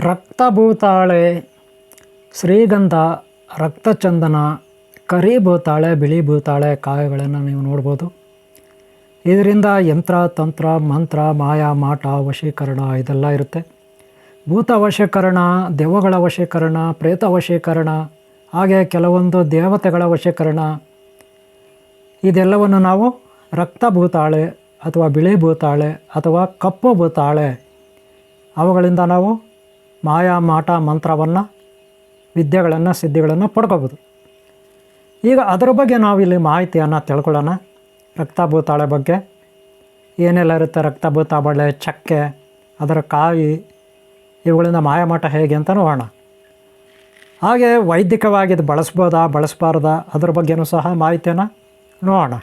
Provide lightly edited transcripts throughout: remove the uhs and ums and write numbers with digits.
ರಕ್ತಭೂತಾಳೆ, ಶ್ರೀಗಂಧ, ರಕ್ತಚಂದನ, ಕರಿ ಭೂತಾಳೆ, ಬಿಳಿ ಭೂತಾಳೆ ಕಾಯಿಗಳನ್ನು ನೀವು ನೋಡ್ಬೋದು. ಇದರಿಂದ ಯಂತ್ರ, ತಂತ್ರ, ಮಂತ್ರ, ಮಾಯ, ಮಾಟ, ವಶೀಕರಣ ಇದೆಲ್ಲ ಇರುತ್ತೆ. ಭೂತ ವಶೀಕರಣ, ದೆವ್ವಗಳ ವಶೀಕರಣ, ಪ್ರೇತ ವಶೀಕರಣ, ಹಾಗೆ ಕೆಲವೊಂದು ದೇವತೆಗಳ ವಶೀಕರಣ, ಇದೆಲ್ಲವನ್ನು ನಾವು ರಕ್ತಭೂತಾಳೆ ಅಥವಾ ಬಿಳಿ ಭೂತಾಳೆ ಅಥವಾ ಕಪ್ಪು ಭೂತಾಳೆ ಅವುಗಳಿಂದ ನಾವು ಮಾಯಾ, ಮಾಟ, ಮಂತ್ರವನ್ನು, ವಿದ್ಯೆಗಳನ್ನು, ಸಿದ್ಧಿಗಳನ್ನು ಪಡ್ಕೋಬೋದು. ಈಗ ಅದರ ಬಗ್ಗೆ ನಾವಿಲ್ಲಿ ಮಾಹಿತಿಯನ್ನು ತಿಳ್ಕೊಳ್ಳೋಣ. ರಕ್ತಭೂತಾಳೆ ಬಗ್ಗೆ ಏನೆಲ್ಲ ಇರುತ್ತೆ, ರಕ್ತಭೂತಾಳೆ ಚಕ್ಕೆ, ಅದರ ಕಾಯಿ, ಇವುಗಳಿಂದ ಮಾಯಾಮಾಟ ಹೇಗೆ ಅಂತ ನೋಡೋಣ. ಹಾಗೆ ವೈದ್ಯಕವಾಗಿ ಇದು ಬಳಸ್ಬೋದಾ ಬಳಸಬಾರ್ದಾ ಅದರ ಬಗ್ಗೆಯೂ ಸಹ ಮಾಹಿತಿಯನ್ನು ನೋಡೋಣ.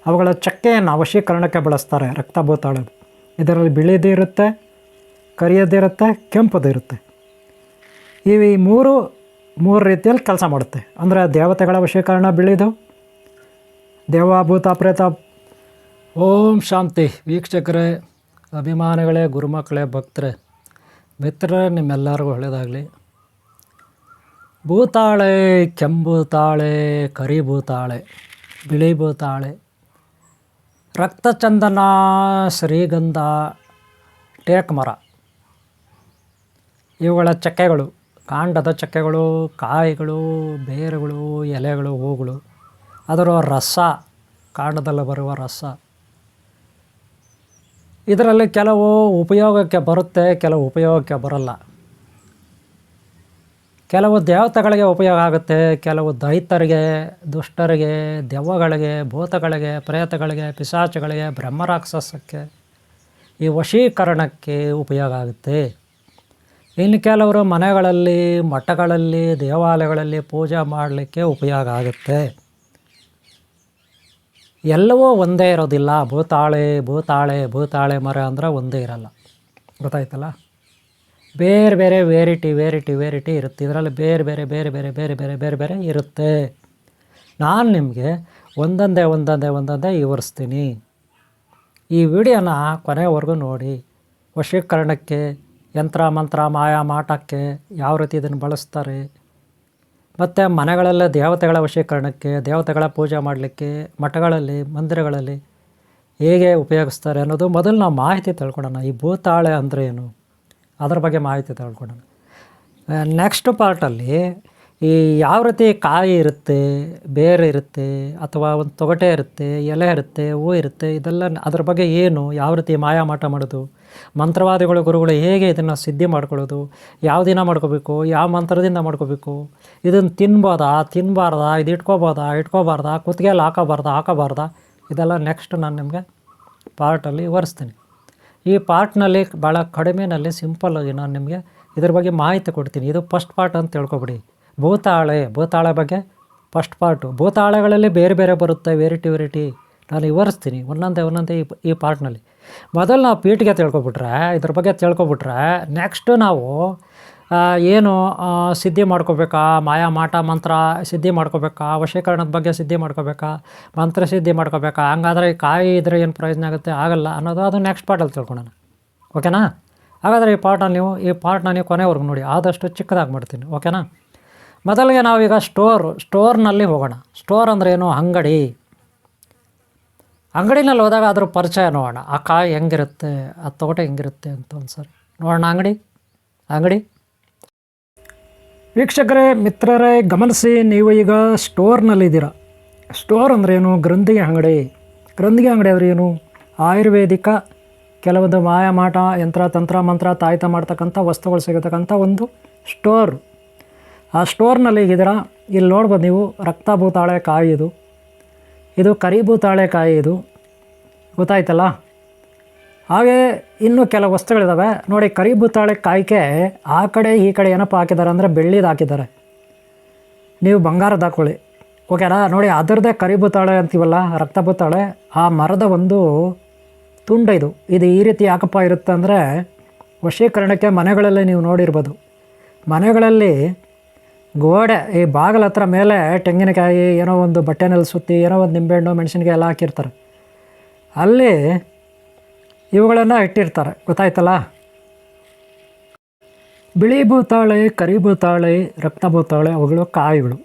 ಅವುಗಳ ಚಕ್ಕೆಯನ್ನು ವಶೀಕರಣಕ್ಕೆ ಬಳಸ್ತಾರೆ ರಕ್ತಭೂತಾಳೆ. ಇದರಲ್ಲಿ ಬಿಳಿದು ಇರುತ್ತೆ, ಕರಿಯದಿರುತ್ತೆ, ಕೆಂಪುದು ಇರುತ್ತೆ. ಈ ಮೂರು ರೀತಿಯಲ್ಲಿ ಕೆಲಸ ಮಾಡುತ್ತೆ. ಅಂದರೆ ದೇವತೆಗಳ ವಶೀಕರಣ ಬಿಳಿದು, ದೇವ, ಭೂತ, ಪ್ರೇತ. ಓಂ ಶಾಂತಿ. ವೀಕ್ಷಕರೇ, ಅಭಿಮಾನಿಗಳೇ, ಗುರುಮಕ್ಕಳೇ, ಭಕ್ತರೇ, ಮಿತ್ರರೇ, ನಿಮ್ಮೆಲ್ಲರಿಗೂ ಒಳ್ಳೆಯದಾಗಲಿ. ಭೂತಾಳೆ, ಕೆಂಭೂತಾಳೆ, ಕರಿ ಭೂತಾಳೆ, ಬಿಳಿ ಭೂತಾಳೆ, ರಕ್ತಚಂದನ, ಶ್ರೀಗಂಧ, ಟೇಕ್ ಮರ, ಇವುಗಳ ಚಕ್ಕೆಗಳು, ಕಾಂಡದ ಚಕ್ಕೆಗಳು, ಕಾಯಿಗಳು, ಬೇರುಗಳು, ಎಲೆಗಳು, ಹೂಗಳು, ಅದರ ರಸ, ಕಾಂಡದಲ್ಲಿ ಬರುವ ರಸ. ಇದರಲ್ಲಿ ಕೆಲವು ಉಪಯೋಗಕ್ಕೆ ಬರುತ್ತೆ, ಕೆಲವು ಉಪಯೋಗಕ್ಕೆ ಬರಲ್ಲ. ಕೆಲವು ದೇವತೆಗಳಿಗೆ ಉಪಯೋಗ ಆಗುತ್ತೆ, ಕೆಲವು ದೈತ್ಯರಿಗೆ, ದುಷ್ಟರಿಗೆ, ದೆವ್ವಗಳಿಗೆ, ಭೂತಗಳಿಗೆ, ಪ್ರೇತಗಳಿಗೆ, ಪಿಶಾಚಗಳಿಗೆ, ಬ್ರಹ್ಮರಾಕ್ಷಸಕ್ಕೆ, ಈ ವಶೀಕರಣಕ್ಕೆ ಉಪಯೋಗ ಆಗುತ್ತೆ. ಇನ್ನು ಕೆಲವರು ಮನೆಗಳಲ್ಲಿ, ಮಠಗಳಲ್ಲಿ, ದೇವಾಲಯಗಳಲ್ಲಿ ಪೂಜೆ ಮಾಡಲಿಕ್ಕೆ ಉಪಯೋಗ ಆಗುತ್ತೆ. ಎಲ್ಲವೂ ಒಂದೇ ಇರೋದಿಲ್ಲ. ಭೂತಾಳೆ ಮರ ಅಂದರೆ ಒಂದೇ ಇರಲ್ಲ. ಗೊತ್ತಾಯ್ತಲ್ಲ? ಬೇರೆ ಬೇರೆ ವೇರಿಟಿ ಇರುತ್ತೆ. ಇದರಲ್ಲಿ ಬೇರೆ ಬೇರೆ ಇರುತ್ತೆ. ನಾನು ನಿಮಗೆ ಒಂದೊಂದೇ ವಿವರಿಸ್ತೀನಿ. ಈ ವಿಡಿಯೋನ ಕೊನೆವರೆಗೂ ನೋಡಿ. ವಶೀಕರಣಕ್ಕೆ, ಯಂತ್ರ, ಮಂತ್ರ, ಮಾಯ, ಮಾಟಕ್ಕೆ ಯಾವ ರೀತಿ ಇದನ್ನು ಬಳಸ್ತಾರೆ, ಮತ್ತು ಮನೆಗಳಲ್ಲೇ ದೇವತೆಗಳ ವಶೀಕರಣಕ್ಕೆ, ದೇವತೆಗಳ ಪೂಜೆ ಮಾಡಲಿಕ್ಕೆ, ಮಠಗಳಲ್ಲಿ, ಮಂದಿರಗಳಲ್ಲಿ ಹೇಗೆ ಉಪಯೋಗಿಸ್ತಾರೆ ಅನ್ನೋದು ಮೊದಲು ನಾವು ಮಾಹಿತಿ ತಿಳ್ಕೊಳ್ಳೋಣ. ಈ ಭೂತಾಳೆ ಅಂದರೆ ಏನು, ಅದರ ಬಗ್ಗೆ ಮಾಹಿತಿ ತಿಳ್ಕೊಳ್ಳೋಣ. ನೆಕ್ಸ್ಟ್ ಪಾರ್ಟಲ್ಲಿ ಈ ಯಾವ ರೀತಿ ಕಾಯಿ ಇರುತ್ತೆ, ಬೇರು ಇರುತ್ತೆ, ಅಥವಾ ಒಂದು ತೊಗಟೆ ಇರುತ್ತೆ, ಎಲೆ ಇರುತ್ತೆ, ಹೂ ಇರುತ್ತೆ, ಇದೆಲ್ಲ ಅದ್ರ ಬಗ್ಗೆ ಏನು, ಯಾವ ರೀತಿ ಮಾಯ ಮಾಟ ಮಾಡೋದು, ಮಂತ್ರವಾದಿಗಳು, ಗುರುಗಳು ಹೇಗೆ ಇದನ್ನು ಸಿದ್ಧಿ ಮಾಡ್ಕೊಳ್ಳೋದು, ಯಾವ ದಿನ ಮಾಡ್ಕೋಬೇಕು, ಯಾವ ಮಂತ್ರದಿಂದ ಮಾಡ್ಕೋಬೇಕು, ಇದನ್ನು ತಿನ್ನಬಾರ್ದಾ, ಇದು ಇಟ್ಕೋಬಾರ್ದಾ, ಕುತ್ತಿಗೆಯಲ್ಲಿ ಹಾಕೋಬಾರ್ದಾ, ಇದೆಲ್ಲ ನೆಕ್ಸ್ಟ್ ನಾನು ನಿಮಗೆ ಪಾರ್ಟಲ್ಲಿ ವಿವರಿಸ್ತೀನಿ. ಈ ಪಾರ್ಟ್ನಲ್ಲಿ ಭಾಳ ಕಡಿಮೆನಲ್ಲಿ ಸಿಂಪಲ್ಲಾಗಿ ನಾನು ನಿಮಗೆ ಇದ್ರ ಬಗ್ಗೆ ಮಾಹಿತಿ ಕೊಡ್ತೀನಿ. ಇದು ಫಸ್ಟ್ ಪಾರ್ಟ್ ಅಂತ ತಿಳ್ಕೊಬಿಡಿ. ಭೂತಾಳೆ ಬಗ್ಗೆ ಫಸ್ಟ್ ಪಾರ್ಟು. ಭೂತಾಳೆಗಳಲ್ಲಿ ಬೇರೆ ಬೇರೆ ಬರುತ್ತೆ, ವೆರೈಟಿ ನಾನು ವಿವರಿಸ್ತೀನಿ ಒಂದೊಂದೇ ಈ ಪಾರ್ಟ್ನಲ್ಲಿ. ಮೊದಲು ನಾವು ಪೀಠಿಗೆ ಇದ್ರ ಬಗ್ಗೆ ತಿಳ್ಕೊಬಿಟ್ರೆ ನೆಕ್ಸ್ಟು ನಾವು ಏನು ಸಿದ್ಧಿ ಮಾಡ್ಕೋಬೇಕಾ, ಮಾಯಾ, ಮಾಟ, ಮಂತ್ರ ಸಿದ್ಧಿ ಮಾಡ್ಕೋಬೇಕಾ, ವಶೀಕರಣದ ಬಗ್ಗೆ ಸಿದ್ಧಿ ಮಾಡ್ಕೋಬೇಕಾ, ಮಂತ್ರ ಸಿದ್ಧಿ ಮಾಡ್ಕೋಬೇಕಾ, ಹಂಗಾದ್ರೆ ಈ ಕಾಯಿ ಇದ್ರೆ ಏನು ಪ್ರಯೋಜನ ಆಗುತ್ತೆ, ಆಗಲ್ಲ ಅನ್ನೋದು ಅದು ನೆಕ್ಸ್ಟ್ ಪಾರ್ಟಲ್ಲಿ ತಿಳ್ಕೊಳ್ಳೋಣ. ಓಕೆನಾ? ಹಾಗಾದರೆ ಈ ಪಾರ್ಟ್ನ ನೀವು ಕೊನೆವರೆಗೂ ನೋಡಿ. ಆದಷ್ಟು ಚಿಕ್ಕದಾಗಿ ಮಾಡ್ತೀನಿ. ಓಕೆನಾ? ಮೊದಲಿಗೆ ನಾವೀಗ ಸ್ಟೋರ್ನಲ್ಲಿ ಹೋಗೋಣ. ಸ್ಟೋರ್ ಅಂದರೆ ಏನು? ಅಂಗಡಿನಲ್ಲಿ ಹೋದಾಗ ಅದ್ರ ಪರಿಚಯ ನೋಡೋಣ. ಆ ಕಾಯಿ ಹೆಂಗಿರುತ್ತೆ, ಆ ತೊಗಟೆ ಹೆಂಗಿರುತ್ತೆ ಅಂತ ಒಂದು ಸರಿ ನೋಡೋಣ. ಅಂಗಡಿ ವೀಕ್ಷಕರೇ, ಮಿತ್ರರೇ, ಗಮನಿಸಿ. ನೀವು ಈಗ ಸ್ಟೋರ್ನಲ್ಲಿದ್ದೀರ. ಸ್ಟೋರ್ ಅಂದ್ರೇನು? ಗ್ರಂಥಿಗೆ ಅಂಗಡಿ ಅಂದರೆ ಏನು? ಆಯುರ್ವೇದಿಕ ಕೆಲವೊಂದು ಮಾಯ, ಮಾಟ, ಯಂತ್ರ, ತಂತ್ರ, ಮಂತ್ರ, ತಾಯ್ತ ಮಾಡ್ತಕ್ಕಂಥ ವಸ್ತುಗಳು ಸಿಗತಕ್ಕಂಥ ಒಂದು ಸ್ಟೋರ್. ಆ ಸ್ಟೋರ್ನಲ್ಲಿ ಇದ್ದೀರಾ. ಇಲ್ಲಿ ನೋಡ್ಬೋದು ನೀವು, ರಕ್ತಭೂತಾಳೆ ಕಾಯಿ ಇದು ಕರಿ ಭೂತಾಳೆ ಕಾಯಿ, ಇದು ಗೊತ್ತಾಯ್ತಲ್ಲ. ಹಾಗೆ ಇನ್ನೂ ಕೆಲವು ವಸ್ತುಗಳಿದ್ದಾವೆ ನೋಡಿ. ಕರಿ ಭೂತಾಳೆ ಕಾಯಿಗೆ ಆ ಕಡೆ ಈ ಕಡೆ ಏನಪ್ಪ ಹಾಕಿದ್ದಾರೆ ಅಂದರೆ ಬೆಳ್ಳಿದು ಹಾಕಿದ್ದಾರೆ. ನೀವು ಬಂಗಾರದ ಹಾಕೊಳ್ಳಿ. ಓಕೆನಾ? ನೋಡಿ, ಅದರದ್ದೇ ಕರಿ ಭೂತಾಳೆ ಅಂತೀವಲ್ಲ, ರಕ್ತಭೂತಾಳೆ, ಆ ಮರದ ಒಂದು ತುಂಡು ಇದು ಈ ರೀತಿ ಯಾಕಪ್ಪ ಇರುತ್ತೆ ಅಂದರೆ ವಶೀಕರಣಕ್ಕೆ. ಮನೆಗಳಲ್ಲಿ ನೀವು ನೋಡಿರ್ಬೋದು, ಮನೆಗಳಲ್ಲಿ ಗೋಡೆ ಈ ಬಾಗಿಲ ಹತ್ರ ಮೇಲೆ ತೆಂಗಿನಕಾಯಿ ಏನೋ ಒಂದು ಬಟ್ಟೆನಲ್ಲಿ ಸುತ್ತಿ ಏನೋ ಒಂದು ನಿಂಬೆಹಣ್ಣು, ಮೆಣಸಿನಕಾಯಿ ಎಲ್ಲ ಹಾಕಿರ್ತಾರೆ. ಅಲ್ಲಿ ಇವುಗಳನ್ನು ಇಟ್ಟಿರ್ತಾರೆ. ಗೊತ್ತಾಯ್ತಲ್ಲ? ಬಿಳಿ ಭೂತಾಳೆ, ಕರಿ ಭೂತಾಳೆ, ರಕ್ತ ಭೂತಾಳೆ ಅವುಗಳು ಕಾಯಿಗಳು.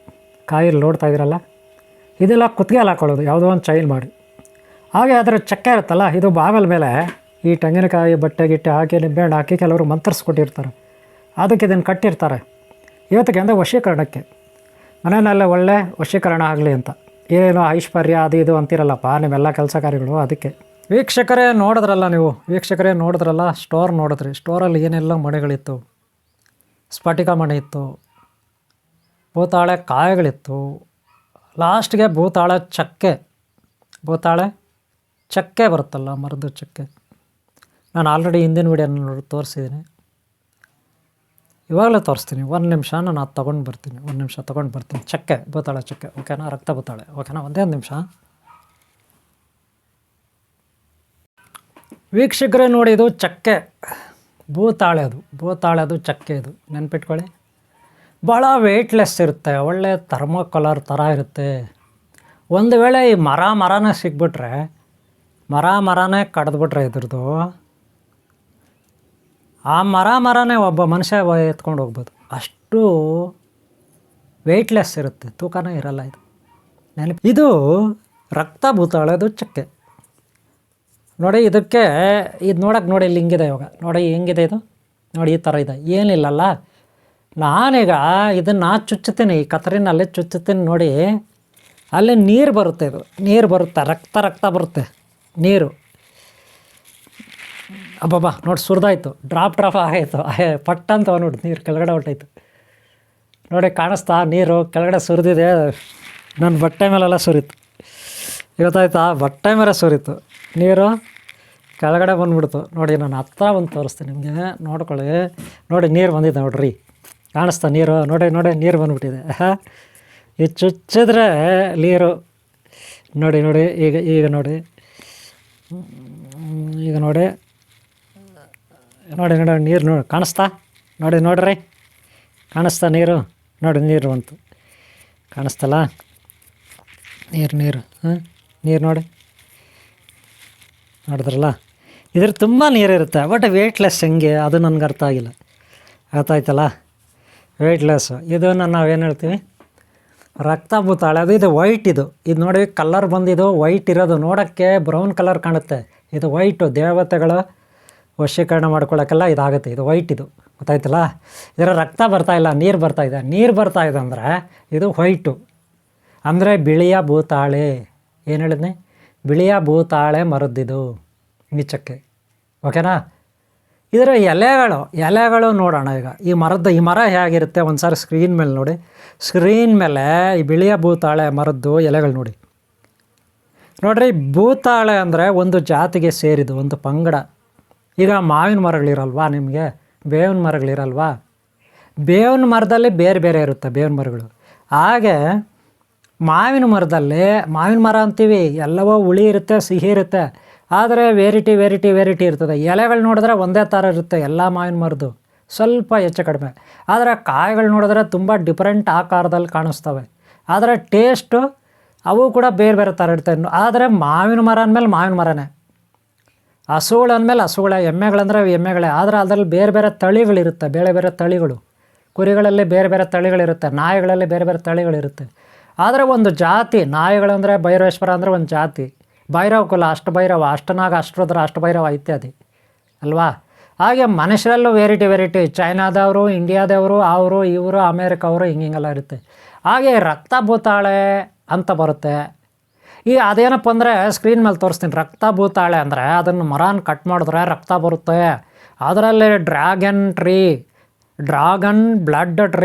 ಕಾಯಿಗಳು ನೋಡ್ತಾ ಇದ್ದೀರಲ್ಲ, ಇದೆಲ್ಲ ಕುತ್ತಿಗೆಯಲ್ಲಿ ಹಾಕೊಳ್ಳೋದು ಯಾವುದೋ ಒಂದು ಚೈನ್ ಮಾಡಿ. ಹಾಗೆ ಅದರ ಚಕ್ಕೆ ಇರುತ್ತಲ್ಲ, ಇದು ಬಾಗಲ ಮೇಲೆ ಈ ತೆಂಗಿನಕಾಯಿ ಬಟ್ಟೆ ಗಿಟ್ಟೆ ಹಾಕಿ ನಿಂಬೆಹಣ್ಣು ಹಾಕಿ ಕೆಲವರು ಮಂತ್ರಿಸ್ಕೊಟ್ಟಿರ್ತಾರೆ. ಅದಕ್ಕೆ ಇದನ್ನು ಕಟ್ಟಿರ್ತಾರೆ ಇವತ್ತಿಗೆ ಅಂದರೆ ವಶೀಕರಣಕ್ಕೆ. ಮನೆಯಲ್ಲೇ ಒಳ್ಳೆ ವಶೀಕರಣ ಆಗಲಿ ಅಂತ. ಏನೋ ಐಶ್ವರ್ಯ ಅದು ಇದು ಅಂತಿರಲ್ಲಪ್ಪ ನಿಮ್ಮೆಲ್ಲ ಕೆಲಸ ಕಾರ್ಯಗಳು. ಅದಕ್ಕೆ ವೀಕ್ಷಕರೇ ನೋಡಿದ್ರಲ್ಲ, ಸ್ಟೋರ್ ನೋಡಿದ್ರಿ. ಸ್ಟೋರಲ್ಲಿ ಏನೆಲ್ಲ ಮಣಿಗಳಿತ್ತು. ಸ್ಫಟಿಕ ಮಣಿ ಇತ್ತು, ಭೂತಾಳೆ ಕಾಯಿಗಳಿತ್ತು, ಲಾಸ್ಟ್ಗೆ ಭೂತಾಳೆ ಚಕ್ಕೆ ಬರುತ್ತಲ್ಲ, ಮರದ ಚಕ್ಕೆ. ನಾನು ಆಲ್ರೆಡಿ ಹಿಂದಿನ ವೀಡಿಯೋನ ತೋರಿಸಿದ್ದೀನಿ, ಇವಾಗಲೇ ತೋರಿಸ್ತೀನಿ. ಒಂದು ನಿಮಿಷ ನಾನು ಅದು ತೊಗೊಂಡು ಬರ್ತೀನಿ. ಚಕ್ಕೆ, ಭೂತಾಳೆ ಚಕ್ಕೆ, ಓಕೆನಾ? ರಕ್ತ ಭೂತಾಳೆ, ಓಕೆನಾ? ಒಂದೇ ಒಂದು ನಿಮಿಷ ವೀಕ್ಷಕರೇ. ನೋಡಿ, ಇದು ಚಕ್ಕೆ ಭೂತಾಳೆದು ಚಕ್ಕೆ. ಇದು ನೆನ್ಪಿಟ್ಕೊಳ್ಳಿ. ಭಾಳ ವೆಯ್ಟ್ಲೆಸ್ ಇರುತ್ತೆ, ಒಳ್ಳೆ ಥರ್ಮೋಕಲರ್ ಥರ ಇರುತ್ತೆ. ಒಂದು ವೇಳೆ ಈ ಮರನೇ ಸಿಕ್ಬಿಟ್ರೆ, ಮರನೇ ಕಡ್ದುಬಿಟ್ರೆ ಇದ್ರದ್ದು, ಆ ಮರನೇ ಒಬ್ಬ ಮನುಷ್ಯ ಎತ್ಕೊಂಡು ಹೋಗ್ಬೋದು. ಅಷ್ಟು ವೆಯ್ಟ್ಲೆಸ್ ಇರುತ್ತೆ, ತೂಕನೇ ಇರಲ್ಲ ಇದು. ಇದು ರಕ್ತ ಭೂತಾಳೆದು ಚಕ್ಕೆ. ನೋಡಿ, ಇದಕ್ಕೆ ಇದು ನೋಡೋಕೆ ನೋಡಿ, ಇಲ್ಲಿ ಹಿಂಗಿದೆ. ಇವಾಗ ನೋಡಿ ಹೆಂಗಿದೆ ಇದು, ನೋಡಿ ಈ ಥರ ಇದೆ. ಏನಿಲ್ಲಲ್ಲ, ನಾನೀಗ ಇದನ್ನು ಚುಚ್ಚುತ್ತೀನಿ, ಈ ಕತ್ತರಿನಲ್ಲಿ ಚುಚ್ಚುತ್ತೀನಿ. ನೋಡಿ, ಅಲ್ಲಿ ನೀರು ಬರುತ್ತೆ, ರಕ್ತ ಬರುತ್ತೆ ನೀರು. ಅಬ್ಬಬ್ಬಾ, ನೋಡಿ ಸುರಿದಾಯ್ತು, ಡ್ರಾಪ್ ಆಯಿತು. ಪಟ್ಟಂತ ನೋಡಿ ನೀರು ಕೆಳಗಡೆ ಹೊರ್ಟಾಯ್ತು. ನೋಡಿ ಕಾಣಿಸ್ತಾ, ನೀರು ಕೆಳಗಡೆ ಸುರಿದಿದೆ. ನನ್ನ ಬಟ್ಟೆ ಮೇಲೆಲ್ಲ ಸುರಿತು, ಗೊತ್ತಾಯ್ತಾ? ಬಟ್ಟೆ ಮೇಲೆ ಸುರಿತು ನೀರು, ಕೆಳಗಡೆ ಬಂದುಬಿಡ್ತು. ನೋಡಿ, ನಾನು ಹತ್ರ ಬಂದು ತೋರಿಸ್ತೀನಿ ನಿಮಗೆ, ನೋಡ್ಕೊಳ್ಳಿ. ನೋಡಿ ನೀರು ಬಂದಿದೆ, ನೋಡ್ರಿ, ಕಾಣಿಸ್ತಾ ನೀರು? ನೋಡಿ ನೀರು ಬಂದುಬಿಟ್ಟಿದೆ. ಇದು ಚುಚ್ಚಿದ್ರೆ ನೀರು. ನೋಡಿ ಈಗ ನೋಡಿ ನೀರು ಕಾಣಿಸ್ತಾ? ನೋಡ್ರಿ ಕಾಣಿಸ್ತಾ ನೀರು? ನೋಡಿ ನೀರು ಬಂತು, ಕಾಣಿಸ್ತಲ್ಲ ನೀರು? ನೀರು ನೋಡಿದ್ರಲ್ಲ, ಇದ್ರ ತುಂಬ ನೀರಿರುತ್ತೆ. ಬಟ್ ವೆಯ್ಟ್ಲೆಸ್ ಹೆಂಗೆ ಅದು ನನಗೆ ಅರ್ಥ ಆಗಿಲ್ಲ. ಆಯ್ತಲ್ಲ, ವೆಯ್ಟ್ಲೆಸ್ಸು. ಇದನ್ನು ನಾವೇನು ಹೇಳ್ತೀವಿ, ರಕ್ತ ಭೂತಾಳೆ. ಇದು ವೈಟ್. ಇದು ನೋಡಿ ಕಲರ್ ಬಂದಿದ್ದು ವೈಟ್ ಇರೋದು, ನೋಡೋಕ್ಕೆ ಬ್ರೌನ್ ಕಲರ್ ಕಾಣುತ್ತೆ. ಇದು ವೈಟು, ದೇವತೆಗಳ ವಶೀಕರಣ ಮಾಡ್ಕೊಳ್ಳೋಕ್ಕೆಲ್ಲ ಇದಾಗುತ್ತೆ. ಇದು ವೈಟ್, ಇದು ಗೊತ್ತಾಯ್ತಲ್ಲ. ಇದರ ರಕ್ತ ಬರ್ತಾಯಿಲ್ಲ, ನೀರು ಬರ್ತಾಯಿದೆ. ಅಂದರೆ ಇದು ವೈಟು, ಅಂದರೆ ಬಿಳಿಯ ಭೂತಾಳೆ. ಏನು ಹೇಳಿದ್ನಿ? ಬಿಳಿಯ ಭೂತಾಳೆ ಮರದ್ದಿದು ಮಿಚ್ಚಕ್ಕೆ, ಓಕೆನಾ? ಇದರ ಎಲೆಗಳು ನೋಡೋಣ ಈಗ. ಈ ಮರ ಹೇಗಿರುತ್ತೆ ಒಂದು ಸಾರಿ ಸ್ಕ್ರೀನ್ ಮೇಲೆ ನೋಡಿ. ಸ್ಕ್ರೀನ್ ಮೇಲೆ ಈ ಬಿಳಿಯ ಭೂತಾಳೆ ಮರದ್ದು ಎಲೆಗಳು ನೋಡ್ರಿ. ಭೂತಾಳೆ ಅಂದರೆ ಒಂದು ಜಾತಿಗೆ ಸೇರಿದು, ಒಂದು ಪಂಗಡ. ಈಗ ಮಾವಿನ ಮರಗಳಿರಲ್ವಾ ನಿಮಗೆ, ಬೇವಿನ ಮರಗಳಿರಲ್ವಾ? ಬೇವಿನ ಮರದಲ್ಲಿ ಬೇರೆ ಇರುತ್ತೆ ಬೇವಿನ ಮರಗಳು. ಹಾಗೆ ಮಾವಿನ ಮರ ಅಂತೀವಿ, ಎಲ್ಲವೋ ಹುಳಿ ಇರುತ್ತೆ, ಸಿಹಿ ಇರುತ್ತೆ, ಆದರೆ ವೆರೈಟಿ ಇರ್ತದೆ. ಎಲೆಗಳು ನೋಡಿದ್ರೆ ಒಂದೇ ಥರ ಇರುತ್ತೆ ಎಲ್ಲ ಮಾವಿನ ಮರದ್ದು, ಸ್ವಲ್ಪ ಹೆಚ್ಚು ಕಡಿಮೆ. ಆದರೆ ಕಾಯಿಗಳು ನೋಡಿದ್ರೆ ತುಂಬ ಡಿಫ್ರೆಂಟ್ ಆಕಾರದಲ್ಲಿ ಕಾಣಿಸ್ತವೆ. ಆದರೆ ಟೇಸ್ಟು ಅವು ಕೂಡ ಬೇರೆ ಥರ ಇರ್ತವೆ. ಆದರೆ ಮಾವಿನ ಮರ ಅಂದಮೇಲೆ ಮಾವಿನ ಮರನೇ, ಹಸುಗಳು ಅಂದಮೇಲೆ ಹಸುಗಳೇ, ಎಮ್ಮೆಗಳಂದರೆ ಎಮ್ಮೆಗಳೇ. ಆದರೆ ಅದರಲ್ಲಿ ಬೇರೆ ತಳಿಗಳಿರುತ್ತೆ, ಬೇರೆ ತಳಿಗಳು. ಕುರಿಗಳಲ್ಲಿ ಬೇರೆ ತಳಿಗಳಿರುತ್ತೆ, ನಾಯಿಗಳಲ್ಲಿ ಬೇರೆ ತಳಿಗಳಿರುತ್ತೆ. ಆದರೆ ಒಂದು ಜಾತಿ, ನಾಯಿಗಳಂದರೆ ಭೈರವೇಶ್ವರ ಅಂದರೆ ಒಂದು ಜಾತಿ, ಭೈರವ ಕುಲ, ಅಷ್ಟಭೈರವ, ಅಷ್ಟನಾಗ, ಅಷ್ಟರುದ್ರ, ಅಷ್ಟಭೈರವ ಇತ್ಯಾದಿ ಅಲ್ವಾ? ಹಾಗೆ ಮನುಷ್ಯರಲ್ಲೂ ವೆರೈಟಿ, ಚೈನಾದವರು, ಇಂಡಿಯಾದವರು, ಅವರು ಇವರು, ಅಮೇರಿಕವರು, ಹಿಂಗೆಲ್ಲ ಇರುತ್ತೆ. ಹಾಗೆ ರಕ್ತ ಭೂತಾಳೆ ಅಂತ ಬರುತ್ತೆ. ಅದೇನಪ್ಪ ಅಂದರೆ ಸ್ಕ್ರೀನ್ ಮೇಲೆ ತೋರಿಸ್ತೀನಿ. ರಕ್ತ ಭೂತಾಳೆ ಅಂದರೆ ಅದನ್ನು ಮರನ ಕಟ್ ಮಾಡಿದ್ರೆ ರಕ್ತ ಬರುತ್ತೆ. ಅದರಲ್ಲಿ ಡ್ರ್ಯಾಗನ್